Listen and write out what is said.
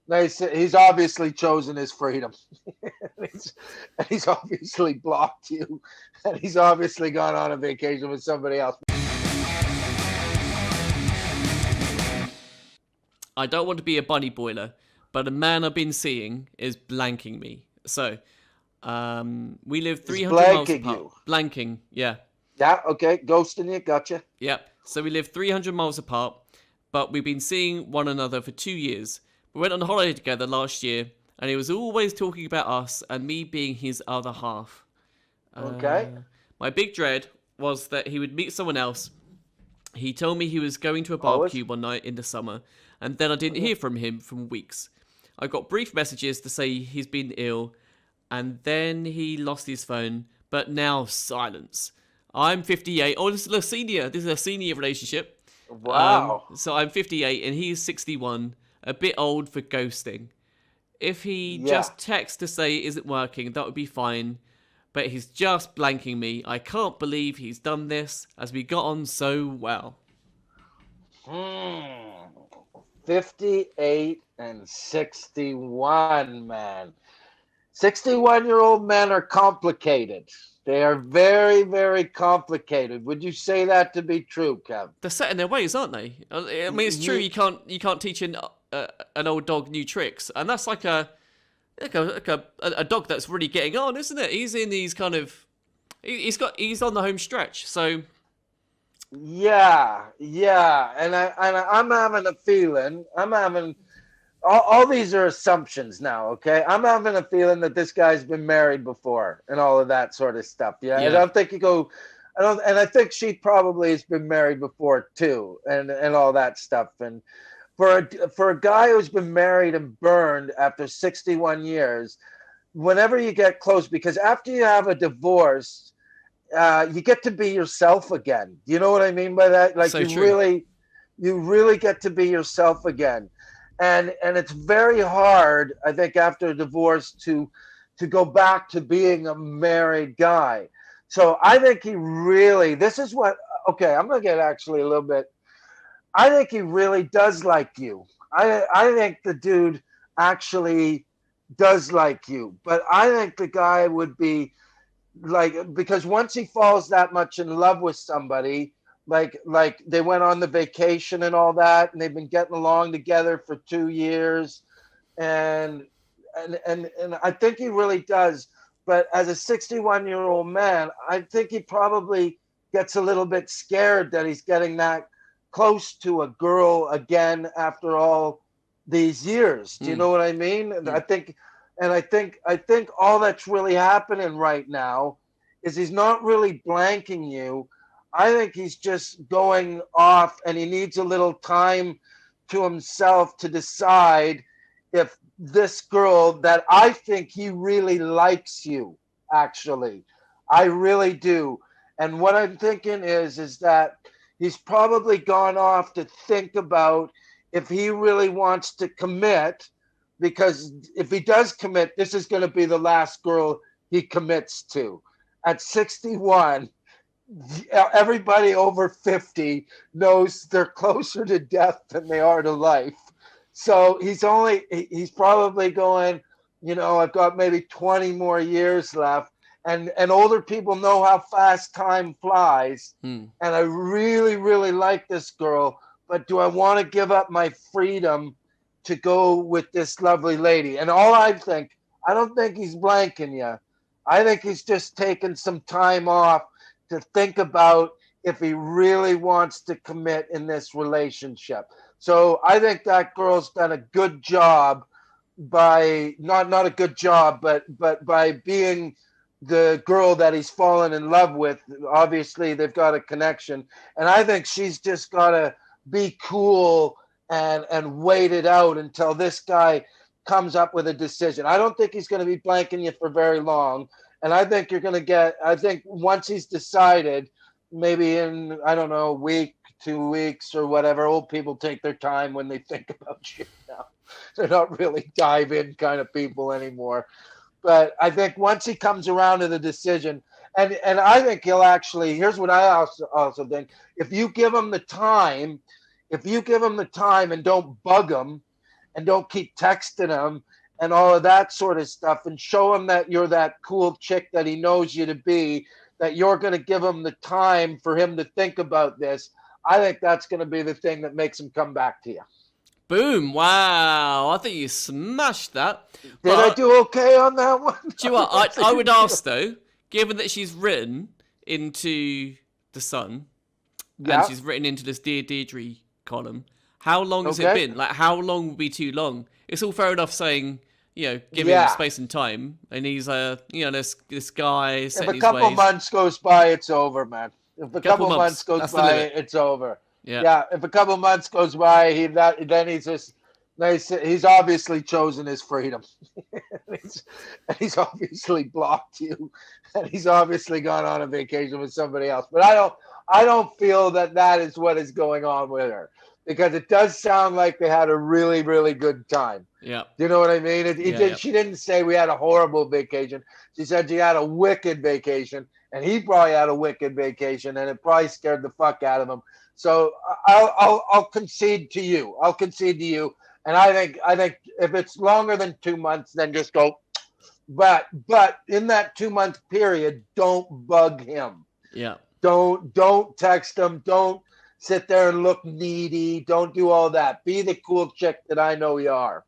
He's obviously chosen his freedom. he's, he's obviously blocked you, and he's obviously gone on a vacation with somebody else. I don't want to be a bunny boiler, but a man I've been seeing is blanking me. So, we live He's 300 miles blanking apart. you. Blanking, yeah. Yeah, okay, ghosting you, gotcha. Yep. So we live 300 miles apart, but we've been seeing one another for 2 years. We went on holiday together last year, and he was always talking about us and me being his other half. Okay. My big dread was that he would meet someone else. He told me he was going to a Always. barbecue one night in the summer, and then I didn't hear from him for weeks. I got brief messages to say he's been ill, and then he lost his phone, but now silence. I'm 58. Oh, this is a senior. This is a senior relationship. Wow. So I'm 58 and he's 61. A bit old for ghosting. If he Yeah. just texts to say it isn't working, that would be fine. But he's just blanking me. I can't believe he's done this, as we got on so well. Hmm. 58 and 61, man. 61-year-old men are complicated. They are very, very complicated. Would you say that to be true, Kev? They're set in their ways, aren't they? I mean, it's true. You, You can't teach an old dog new tricks, and that's like a dog that's really getting on, isn't it? He's in these kind of he's on the home stretch. So yeah, yeah. I'm having a feeling. I'm having all these are assumptions now, okay? I'm having a feeling that this guy's been married before and all of that sort of stuff. Yeah, I yeah, don't think you go. I don't, and I think she probably has been married before too, and all that stuff. And for a guy who's been married and burned after 61 years, whenever you get close, because after you have a divorce, you get to be yourself again. You know what I mean by that? Like so true. you really get to be yourself again, and it's very hard, I think, after a divorce to go back to being a married guy. So I think he really. This is what. Okay, I'm gonna get actually a little bit. I think he really does like you. I think the dude actually does like you, but I think the guy would be like, because once he falls that much in love with somebody, like they went on the vacation and all that, and they've been getting along together for 2 years, and and I think he really does. But as a 61-year-old man, I think he probably gets a little bit scared that he's getting that close to a girl again after all these years. Do you Mm, know what I mean? mm. I think all that's really happening right now is he's not really blanking you. I think he's just going off, and he needs a little time to himself to decide if this girl that I think he really likes you, actually. I really do. And what I'm thinking is that he's probably gone off to think about if he really wants to commit, because if he does commit, this is going to be the last girl he commits to. At 61, everybody over 50 knows they're closer to death than they are to life. So he's probably going, I've got maybe 20 more years left. And older people know how fast time flies. Mm. And I really, really like this girl, but do I want to give up my freedom to go with this lovely lady? And I don't think he's blanking you. I think he's just taking some time off to think about if he really wants to commit in this relationship. So I think that girl's done a good job by not a good job, but by being the girl that he's fallen in love with. Obviously, they've got a connection, and I think she's just got to be cool and wait it out until this guy comes up with a decision. I don't think he's going to be blanking you for very long, and I think you're going to get. I think once he's decided, maybe in, I don't know, a week, 2 weeks, or whatever. Old people take their time when they think about shit now. They're not really dive in kind of people anymore. But I think once he comes around to the decision, and I think he'll actually. Here's what I also think: if you give him the time, and don't bug him, and don't keep texting him and all of that sort of stuff, and show him that you're that cool chick that he knows you to be, that you're going to give him the time for him to think about this. I think that's going to be the thing that makes him come back to you. Boom! Wow, I think you smashed that. Did I do okay on that one? Do you know what? I would ask though, given that she's written into the Sun, and she's written into this Dear Deirdre column, how long has it been? Like, how long would be too long? It's all fair enough saying, give him space and time, and he's this guy. If a couple months goes by, it's over, man. If a couple months goes by, it's over. Yeah. If a couple months goes by, then he's just he's obviously chosen his freedom. he's obviously blocked you, and he's obviously gone on a vacation with somebody else. But I don't feel that is what is going on with her, because it does sound like they had a really, really good time. Yeah. You know what I mean? She didn't say we had a horrible vacation. She said she had a wicked vacation, and he probably had a wicked vacation, and it probably scared the fuck out of him. So I'll concede to you. And I think if it's longer than 2 months, then just go. But in that 2 month period, don't bug him. Yeah. Don't text him. Don't sit there and look needy. Don't do all that. Be the cool chick that I know you are.